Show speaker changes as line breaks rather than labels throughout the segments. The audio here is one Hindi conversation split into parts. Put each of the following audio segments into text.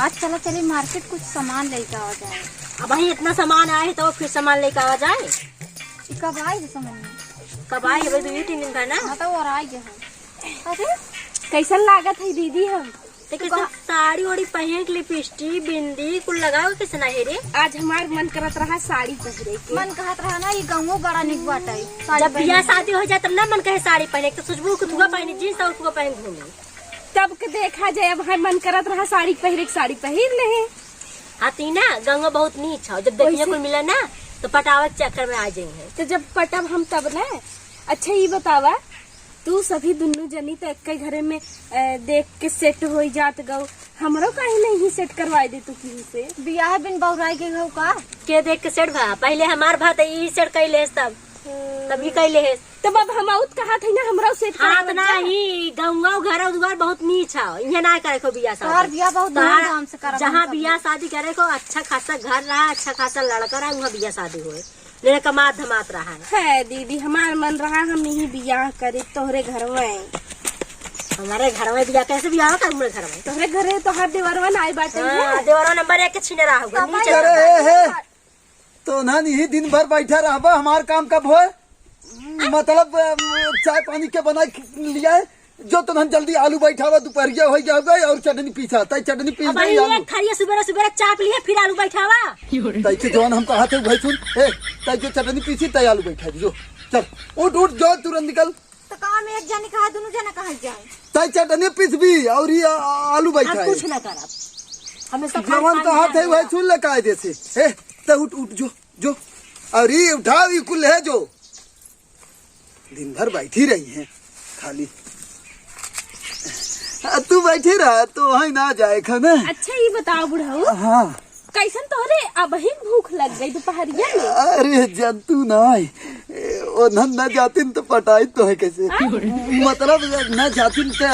आज चला चले मार्केट कुछ सामान लेकर आ जाए।
अब भाई इतना सामान आए है तो फिर सामान लेकर आ जाए।
कब आए समझ में?
कब आए भाई? 2-3 दिन का ना।
हाँ तो और आए हैं।
अरे
कैसन लागत है दीदी? हम
तो साड़ी वाड़ी पहन के लिपस्टिक बिंदी कुल लगाओ कैसे ना है रे?
आज हमार मन करत रहा साड़ी पहने के।
मन कहत रहा ना ये गाँव बड़ा निक बाटे।
जब बियाह शादी हो जाए तब ना मन कहे साड़ी पहने तो सोचबू कि तुगा पहने जींस और तुगा पहन घूमे।
तब के देखा जाए अब हमार मन करत रहा साड़ी पहने के, साड़ी पहन ले।
आती ना गंगा बहुत नीच है, जब देखने को मिला ना तो पटावत चक्कर में आ जाएंगे।
तो जब पटब हम तब ना। अच्छा ये बतावा, तू सभी दुनू जनी तो एक घरे में देख के सेट हो जात गौ, हमरो काहे नहीं सेट करवाए दे तू किसी से?
बियाह बिन बहुराई के गौ का
के देख के सेट भा पहले हमार भात ई सेट कैले तब ही कैले है।
तब अब हम आउत कहा थे ना हमरा सेट
हाथ ना ही गंगा घर दुआर बहुत नीच है, इहे ना करे को बियाह
तोहर
शादी।
बियाह बहुत धूमधाम से करब।
जहाँ बियाह शादी करे को अच्छा खासा घर रहा, अच्छा खासा लड़का रहा, वहाँ बियाह शादी हुए लेने कमात धमात रहा
है। दीदी हमार मन रहा हम यही बियाह करे तोहरे घर में।
हमारे घर में बियाह कैसे बियाह कर? हमारे घर में
तोहरे घरे तोहर देवरवन आए बाटे।
देवरा नंबर 1 के छीने रहा होगा नीचे।
तो ना नहीं दिन भर बैठा रहा, हमार काम कब हो? मतलब चाय पानी के बना लिया है जो तुम जल्दी आलू बैठा हुआ दोपहरिया हो गया और चटनी पीसा तय चटनी पीस गई आलू
खाइए सुबह सुबह चाप लिए फिर आलू बैठावा
तय के जवान हम कहा थे भाई सुन तय जो चटनी पीसी तय आलू बैठा जो चल उठ उठ जो तुरंत निकल।
तो काम एक जने कहा दोनों जना कहा जाए
तय चटनी पीस भी और ये आलू बैठा है।
कुछ ना कर हमेशा
जवान कहा थे भाई सुन ले कायदे से तय उठ उठ जो जो और ये उठाओ ये कुल है जो दिन भर बैठी रही है खाली। तू बैठी रहा तो वही ना जाए खाना।
अच्छा ये बताओ बुढ़ाऊ,
हाँ
कैसन तोहरे अब ही भूख लग गई दोपहरिया में?
अरे जंतु ना ओ न जातिन तो पटाई तो है कैसे मतलब न जातिन तो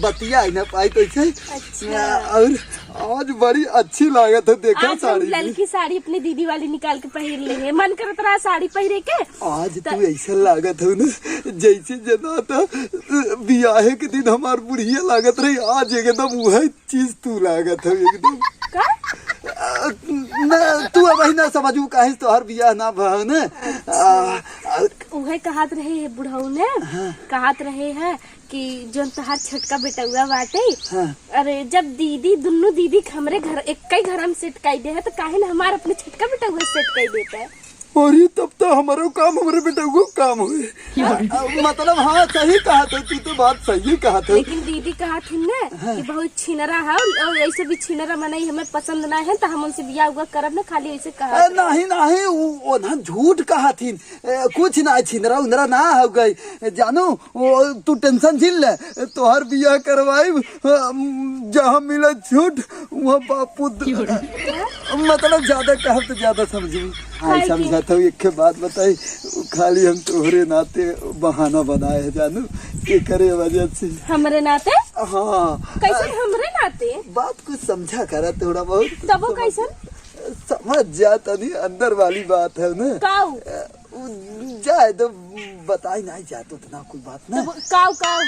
बतिया न पाई तो ऐसे।
अच्छा।
और आज बड़ी अच्छी लागत है देखा
आज हम
साड़ी
लड़की साड़ी अपनी दीदी वाली निकाल के पहन ले हैं। मन करत रहा साड़ी पहने के।
आज तू ऐसा लागत हो ना जैसे जना था बियाहे के दिन हमार बुढ़िया लागत रही, आज एकदम वही चीज तू लागत हो एकदम।
का?
न तू अब ना समझू काहे तोहर बियाह ना भा न।
उहे कहत रहे है बुढ़ऊ ने। कहत रहे है कि जो तहार छोटका बेटुआ बाटे।
हाँ।
अरे जब दीदी दुनू दीदी हमरे घर एक ही घर में सेट कर दे है तो काहे ना हमार अपने छोटका बेटुआ सेट कर देता है।
अरे तब तो हमारो काम हमारे बेटा को काम हुए। मतलब हाँ सही कहा था तू तो बात सही कहा था।
लेकिन दीदी कहा थी ना कि बहुत छिनरा है और ऐसे भी छिनरा मनाई हमें पसंद ना है तो हम उनसे बियाह हुआ करब ना, खाली ऐसे कहा।
नहीं नहीं वो ना झूठ कहा थी, कुछ ना छिंदरा उंदरा ना हो गई जानू। तू टेंशन झील ले तोहर बियाह करवाई जहाँ मिला झूठ वहाँ बापू मतलब ज्यादा कहा तो ज्यादा समझी। हाँ समझाता हूँ एक बात बताई, खाली हम तोहरे नाते बहाना बनाए है जानू के करे वजह से।
हमरे नाते?
हाँ
कैसे हमरे नाते?
बात कुछ समझा करा थोड़ा बहुत।
तब वो कैसन?
समझ जाता नहीं अंदर वाली बात है ना।
काऊ
जाए तो बताई नहीं जाता उतना कोई बात ना।
काऊ काऊ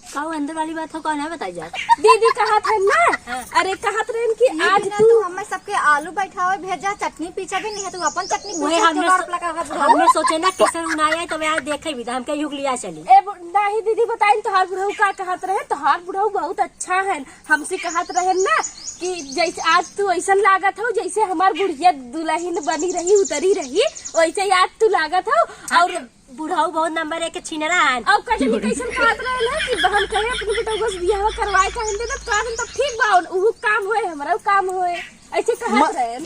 काऊ अंदर वाली बात हो कौन है बताई जा।
दीदी कहा था ना। अरे कहा था कि आज
तू हमें सबके आलू बैठावे भेजा, चटनी पीछा भी नहीं है, तू अपन चटनी
हमने सोचे ना किसन उनाया तो मैं देखे भी हम कहीं लिया चली।
नहीं दीदी बताई तोहार बुढ़ऊ का कहत रहे। तोहार बुढ़ऊ बहुत अच्छा है, हमसे कहत रहे ना कि जैसे आज तू ऐसा लागत हो जैसे हमार बुढ़िया दुल्हन बनी रही उतरी रही वैसे आज तू लागत हो। और
बुढ़ाऊ बहुत नंबर 1 के छीनरा है।
अब कजनी कैसन कहत रहे ना कि बहन कहे अपने बेटा को बियाह करवाए कहें दे तो कहन तब ठीक बा वो काम होए हमारा काम होए ऐसे कहत रहे।
ये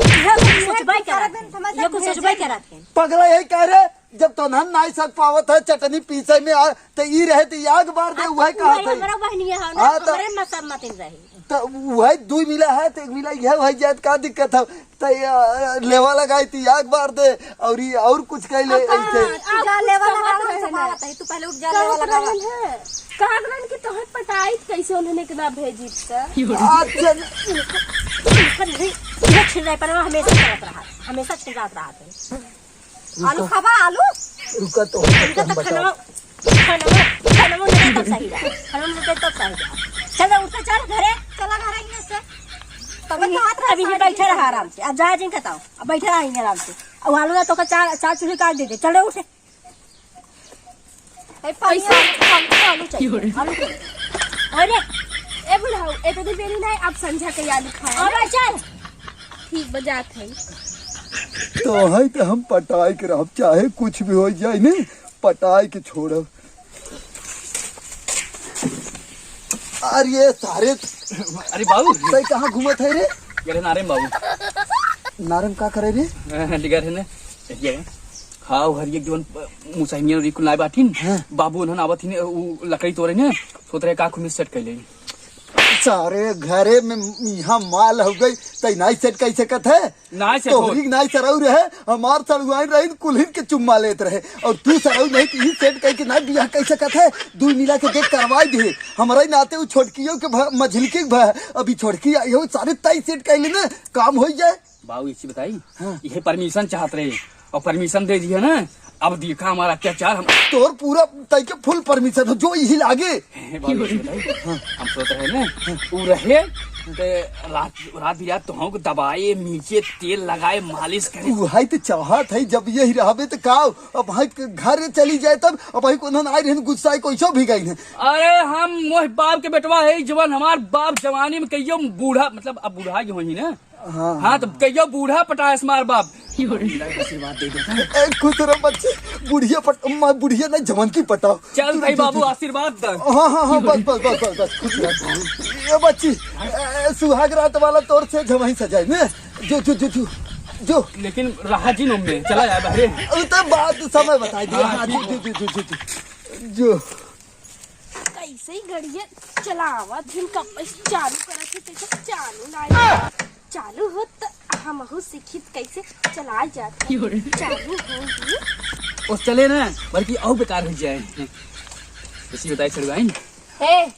सोचबाई करा
पगला यही कह रहे जब तो नन नहीं सक पावत है चटनी पीसे में तो ई रहे तो आग बार दे वही कहा था।
हमारा बहनिया है ना हमारे मसब मतिन रही
तो वही दुई मिला है तो एक मिला यह वही जात का दिक्कत है तो लेवा लगाई थी आग बार दे और ये और कुछ कह ले ऐसे
लेवा लगा तू पहले उठ जा लेवा लगा है।
कहा रन की तोहर पटाई कैसे उन्होंने के ना भेजी था।
अच्छा
छिड़ पर हमेशा करत रहा, हमेशा छिड़ात रहा थे।
आलू खाबा आलू
रुका तो
खाना तब सही रहा, खाना तब सही रहा। चल उठा चल घरे चला घर से
तब कहात
अभी ये बैठे रहा आराम से, अब जाए जिन बताओ, अब बैठे रहेंगे आराम से। अब आलू ना तो का चार चूल्हे काट देते, चले उठे। आलू चाहिए, आलू चाहिए। अरे
ए बुढ़ाऊ ए तो बेरी नहीं, अब संझा के आलू खाए
और चल
ठीक बजात है।
तो है तो हम पटाई के रह, चाहे कुछ भी हो जाए ने पटाई के छोड़ब। अरे सारे
अरे बाबू
तय कहाँ घूमत है रे?
गरे नारे बाबू
नारम का करे रे?
लिगर है ने खाओ हरिये जीवन मुसाहिमिया रिकुल नाय बाटिन बाबू उन्हन आवत ही उ लकड़ी तोड़े ने सोत रहे का खुमी सेट कैले
सारे घरे में यहाँ माल हो गई तय नाई सेट कैसे कत है?
नाय सेट
तोहरी नाई सरऊ रहे, हमार सरुआई रही कुल्हिन के चुम्मा लेत रहे, और तू सरऊ नहीं कि ही सेट कह के नाई बियाह कैसे कत है? दू मिला के देख करवाई दे हमारे नाते वो छोटकियों के मझिलकी अभी छोटकी आई हो सारे तय सेट कैले ना काम हो जाए।
बाबू इसी बताई ये परमिशन चाहत रहे और परमिशन दे दिया ना, अब देखा हमारा अत्याचार हम
तोर पूरा तय के फुल परमिशन हो जो यही लागे।
बाबू इसी बताई हम सोच रहे ना उ रहे ते रात बिरात तो हम दबाए नीचे तेल लगाए मालिश करे
तू है तो चाहत है जब यही रहबे तो का अब है घर चली जाए तब अब है को आई रहन गुस्सा कोइसो भी गई है।
अरे हम मोह बाप के बेटवा है जवान, हमार बाप जवानी में कहियो बूढ़ा मतलब अब बूढ़ा ही होही ना। हाँ तो कहियो बूढ़ा पटाए हमार बाप आशीर्वाद दे देता
खुश रहो बच्चे, बुढ़िया नहीं जवान की पटाओ।
चल भाई बाबू आशीर्वाद दे।
हाँ हाँ हाँ बस बस बस बस बस खुश रहो। ये बच्ची सुहाग रात वाला तौर से जवाई सजाए ने जो जो जो जो जो
लेकिन राह जी में चला जाए बहरे
तो बात समय बताई दिया। हाँ, जो जो जो जो जो जो
कैसे ही गड़िया चलावा दिन कब चालू करत है कैसे चालू ना चालू हो तो हम सीखित कैसे चला जाते चालू होगी
उस चले ना बल्कि और बेकार हो जाए इसी बताई चढ़वाई
ए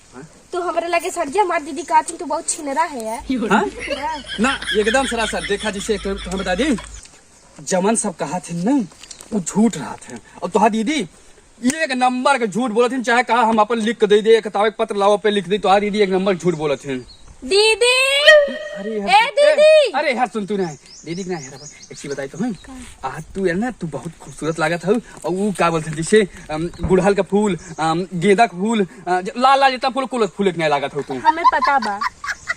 तू हमारे लगे सड़िया मार दीदी का तू बहुत छिनरा है यार।
हाँ? ना एकदम सरासर देखा जिसे तुम्हें बता दी जमन सब कहा थे ना वो झूठ रहा था और तुहा दीदी एक नंबर का झूठ बोले थे, चाहे कहा हम अपन लिख के दे दे किताब पत्र लाओ पे लिख दी तो दीदी एक नंबर झूठ बोले थे।
दीदी
अरे
ए दीदी
अरे यार सुन तू ना दीदी ना यार एक चीज बताई तो हूँ आज तू यार ना तू बहुत खूबसूरत लागत है और वो क्या बोलते हैं जिसे गुड़हल का फूल गेंदा का फूल लाल लाल जितना फूल कुल फूल नहीं लागत हो तू।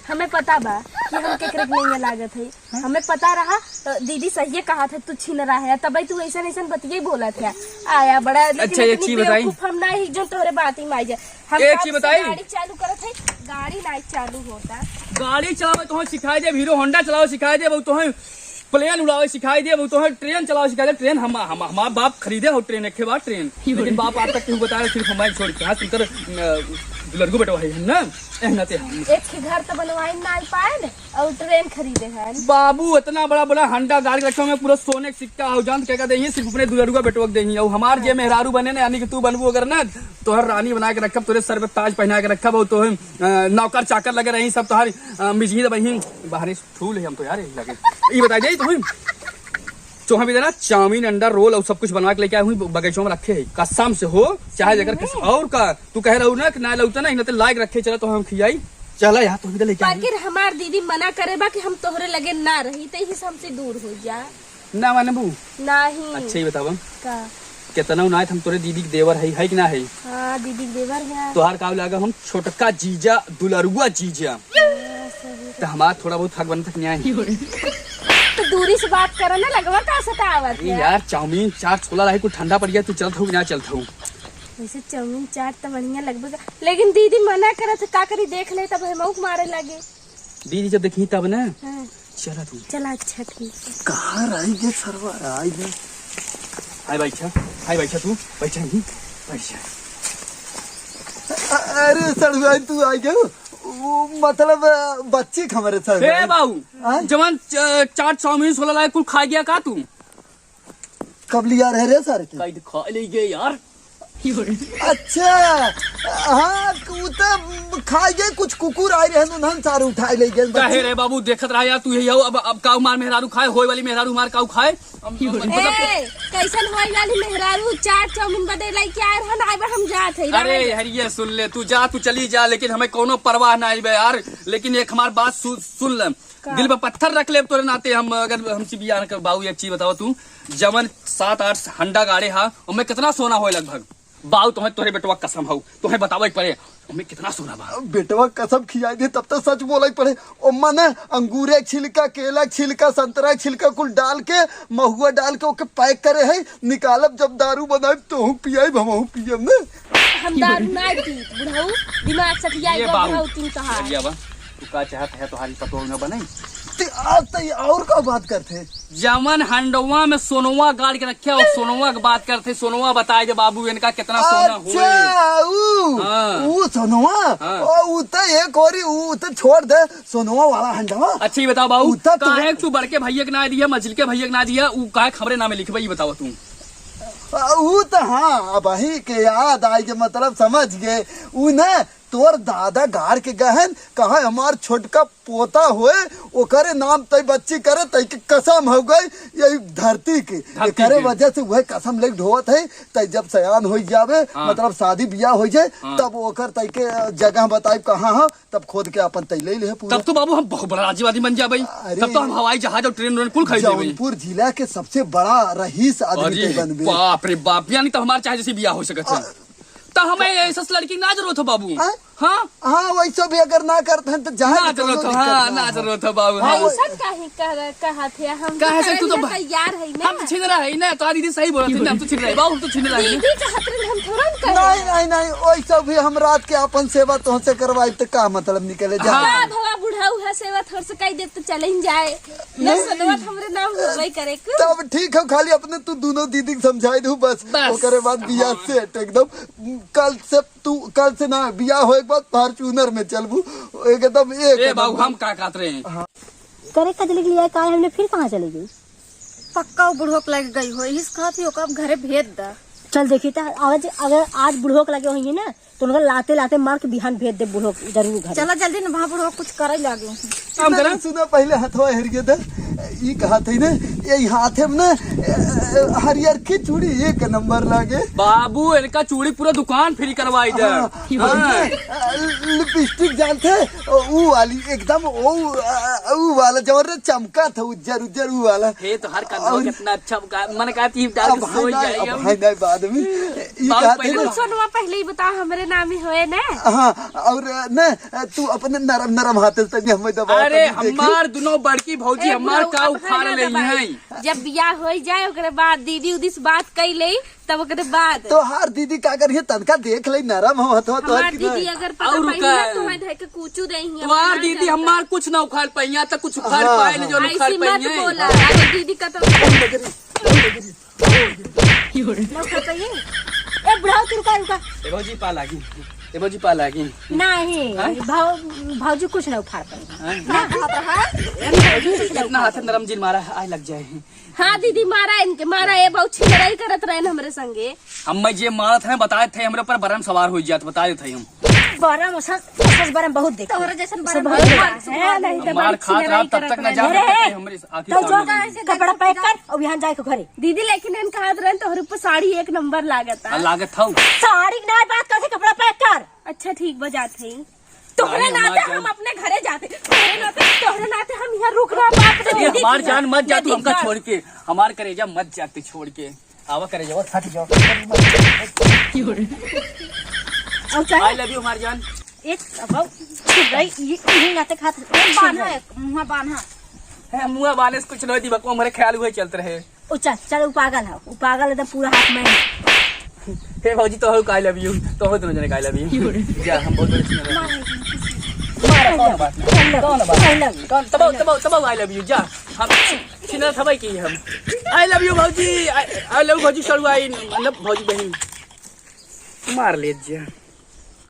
हमें पता बा कि हम केकरे नहीं लागत है, हमें पता रहा तो दीदी सही कहा था तू छीन रहा है तब तू ऐसा ऐसा बतिये बोला था आया बड़ा।
अच्छा एक चीज बताई
हम ना ही जो तोहरे बात ही माई जाए
एक चीज बताई
गाड़ी चालू करत है गाड़ी नहीं चालू होता
गाड़ी चलावे तो सिखाई दे, हीरो होंडा चलावे सिखाई दे, तो प्लेन उड़ावे सिखाई दे, तो ट्रेन चलावे सिखाई दे। ट्रेन हमारा बाप खरीदे हो ट्रेन एक बार ट्रेन लेकिन बाप आज तक क्यों बता रहे सिर्फ हमारे छोड़ के सुनकर लड़को बेटवा है ना
एक घर तो बनवाई ना पाए और ट्रेन खरीदे है
बाबू इतना बड़ा बड़ा हंडा गाड़ी रखा में पूरा सोने का सिक्का हो जान क्या देंगे सिर्फ अपने दुलड़ुआ बेटवा देंगे और हमार जे मेहरारू बने ना यानी कि तू बनबू अगर ना तोहर रानी बना के रखब तोरे सर पे ताज पहना के रखब तो नौकर चाकर लगे रही सब तोहार मिजी बही बाहर फूल है हम तो यार लगे ये बता दे तुम्हें चौहा भी देना चाउमीन अंडा रोल और सब कुछ बनवा के लेके आए हुई बगीचों में रखे है कसम से हो चाहे अगर और का तू कह रहा हूँ ना कि ना लगता ना तो लायक रखे चला तो हम खियाई चला यार तो लेके
बाकी हमार दीदी मना करे बा कि हम तोहरे लगे ना रही तो ही हमसे दूर हो जा
ना माने बू
नहीं।
अच्छा ही बतावा
का
कितना उनायत हम तोरे दीदी के देवर है कि ना है?
हाँ दीदी देवर है
तोहार का लगा हम छोटका जीजा दुलरुआ जीजा तो हमारा थोड़ा बहुत हक बनता नहीं
तो दूरी से बात करो ना लगवा का सतावत है
यार चाउमीन चाट छोला रहे कुछ ठंडा पड़ गया तू चलता हूँ ना चलता हूँ
वैसे चाउमीन चाट तो बढ़िया लगभग लेकिन दीदी मना करे तो का करी देख ले तब हम मारे लगे
दीदी जब देखी तब ना
हाँ।
चला तू
चला अच्छा ठीक है
कहाँ रहेंगे सरवर आएंगे।
हाय बैठा तू बैठा नहीं बैठा
अरे सड़ुआई तू आ गया मतलब बच्चे हमारे साथ
ए बाबू जवान चाट चाउमीन छोला लाए कुछ खा गया का तू
कब लिया रह रे सर के
कहीं खा ले गए यार
अच्छा हाँ तो खाए गए कुछ कुकुर आए रहे उन्होंने सारे उठाए ले गए
कहे रे बाबू देखत रहा यार तू यही हो अब काऊ मार मेहरारू खाए होए वाली मेहरारू मार काऊ खाए
कैसन होई वाली मेहरारू चाट चाउमीन बदे लाई के आए रहन आइबा हम जात है
अरे यार ये सुन ले तू जा तू चली जा लेकिन हमें कोनो परवाह ना आइबे यार लेकिन एक हमार बात सुन ले दिल पे पत्थर रख ले तोरे नाते हम अगर हमसे बियाह न कर। बाबू एक चीज बताओ तू, जवन 7-8 हंडा गाड़े हा उनमें कितना सोना हो लगभग? बाबू तुम्हें तोरे बेटवा कसम हो, तुम्हें बतावे पड़े उनमें कितना सोना बा?
बेटवा कसम खियाई दे तब तो सच बोला पड़े। ओमा ने अंगूरे के छिलका, केला के छिलका, संतरा के छिलका कुल डाल के, महुआ डाल के ओके पैक करे है, निकालब जब दारू बनाए तो पियाई हमहू पियम ने।
हम दारू ना पीत बुढ़ऊ, दिमाग सटियाई
ये
बुढ़ऊ
बाबू
तू कहा।
ये बा तू का चाहत है तुम्हारी पतो न बने?
ते आज तो और का बात करते?
जमन हंडवा में सोनवा गाड़ के रखे और सोनवा की बात करते, सोनवा बताए जब बाबू इनका कितना सोना हुए।
अच्छा
हाँ।
ऊ सोनवा
हाँ।
ऊ तो एक और ऊ तो छोड़ दे सोनवा वाला हंडवा।
अच्छा ये बताओ बाबू,
उतना तो-
काहे तू बड़के भैया के ना दिया, मझिल के भैया के ना दिया, ऊ काहे खबरे नामे लिखबे ये बताओ तू?
ऊ तो हाँ अब ही के याद आई के मतलब समझ गए। ऊ न तोर दादा गाड़ के गहन कहा हमार छोटका पोता हुए ओकरे नाम तय बच्ची करे तय के कसम हो गई यही धरती की करे वजह से वह कसम लेके ढोवत है। तय जब सयान हो जावे
हाँ।
मतलब शादी बियाह हो जाए
हाँ।
तब ओकर तय के जगह बताई कहाँ है तब खोद के अपन तय ले ले पूरा।
तब तो बाबू हम बहुत बड़ा राज्यवादी बन जा भाई।
अरे।
तब तो हम हवाई जहाज और ट्रेन कुल खरीद लेबे।
जौनपुर जिला के सबसे बड़ा रईस आदमी
अरे
के बनबे।
बाप रे बाप, यानी तो हमारे चाहे जैसे बियाह हो सकत है। तो हमें ऐसा लड़की ना जरूरत हो बाबू।
हाँ?
हाँ
हाँ वैसा भी अगर ना करते हैं तो
ना
जहाँ
जरूरत हो, हाँ ना जरूरत हो बाबू।
हाँ,
हाँ।
ऐसा काहे कहा थे हम
काहे से तू तो
तो तैयार है ना।
हम तो छीन रहा है ना, तो दीदी सही बोल रही थी, हम तो छीन रहे बाबू, हम तो छीन रहे हैं।
दीदी कहत रहे हम थोड़ा न कहे।
नहीं नहीं नहीं वैसा भी हम रात के अपन सेवा तो से करवाई तो का मतलब निकले जा।
हाँ।
का भवा बुढ़ऊ है सेवा थोड़ से कह दे तो चले ही जाए न सदवा हमरे नाम होबई करे के।
तब ठीक है खाली अपने तू दोनों दीदी के समझाई दू बस।
बस।
ओकरे बाद बियाह सेट एकदम। कल से ना बियाह होए के बाद फॉर्च्यूनर में चलबू एकदम
ए बाबू हम का काट रहे हैं?
करे का चले गई का हमने फिर कहाँ चली गई?
पक्का वो बुढ़ोक लग गई हो, इस कहती हो कब घरे भेज दा।
चल देखी था आज अगर आज बुढ़ोक लगे होंगे ना तो उनका लाते लाते मार के बिहान भेज दे बुढ़ोक जरूर घर।
चला जल्दी न वहाँ बुढ़ोक कुछ करे लागे।
काम करा
सुना पहले हथवा हरिये दे ई कहा थे ना यही हाथे में ना हरियर की चूड़ी एक नंबर लागे।
बाबू इनका चूड़ी पूरा दुकान फ्री करवाई दे।
लिपस्टिक जानते ऊ वाली एकदम ऊ वाला जवर चमका था उज्जर उज्जर ऊ वाला।
हे तो हर कंधा कितना अच्छा मन का थी डाल के सो जाएगी हम।
भाई नहीं बाद में ई
बाबू
कहा थे
पहले
ना।
सोनवा पहले ही बता हमरे नाम ही होए ना।
हाँ और न तू अपने नरम नरम हाथ से तनी हमें दबा
अरे हमार दोनों बड़की भौजी हमार का उखाड़ ले हैं।
जब बियाह हो जाए ओकरे बाद दीदी उदी से बात कई ले तब ओकरे बाद
तो हार दीदी का करिए तनका देख ले नरम हो तो
हमार दीदी अगर पता
और
पाई
का-
ना तो मैं धै के कूचू दे ही
तुम्हार दीदी हमार कुछ ना उखाड़ पाई, यहाँ तक कुछ उखाड़ पाए ना जो उखाड़
ऐसी मत
पाई
बोला। अगर दीदी का तो
ए बुढ़ाओ तू रुका रुका।
भौजी पा लागी, भौजी पा लागी।
नहीं भाजी कुछ ना उखाड़ पाएंगे।
इतना हाथ नरम जिन मारा आय लग जाए।
हाँ दीदी मारा इनके मारा ये बहुत छिलराई करत रहे हमरे संगे।
हम जे मारत हैं बताए थे हमरे पर बरम सवार हो जात बता देते हम।
बरम बरम बहुत देखते
तोहरा जैसन
सब
बरम
बहुत
बरम
देखते हैं, नहीं तो
मार
बड़ी
खात रहा
छिलराई
तब
करत
तक न
रहे।
जा
अरे,
सकते हमरे आखिर
तो
सामने
जो कपड़ा पैक कर और यहाँ जाए के घरे।
दीदी लेकिन इनका हाथ रहे तोहरे ऊपर साड़ी एक नंबर लागत है।
लागत था
साड़ी ना बात करके कपड़ा पैक कर।
अच्छा ठीक बजाते हैं। तोहरे
साड़ी
नाते
हमार
हम अपने घरे जाते, तोहरे नाते हम यहाँ रुक रहा बाप रे। दीदी
हमार
की
जान मत जा तू
दीदी
हमका
का-
छोड़ के, हमार करेजा मत जाते छोड़ के। आवा करेजा हट जाओ।
और चाहे
आई लव यू हमार जान।
एक अब ये नाते खाते
बान्हा है, मुँह बान्हा।
है मुआ बाले से कुछ नहीं दी बकवा हमारे ख्याल हुए चलते रहे।
ओ चल चल वो पागल है, वो पागल एकदम पूरा हाथ में है।
हे भौजी तो आई लव यू, तो हो दोनों जने आई लव यू। जा हम बहुत बड़े चिन्ह कौन बात नहीं कौन तब आई लव यू जा हम चिन्ह थबाई की हम। आई लव यू भौजी, आई लव भौजी सड़ुआई मतलब भौजी बहन मार ले जा।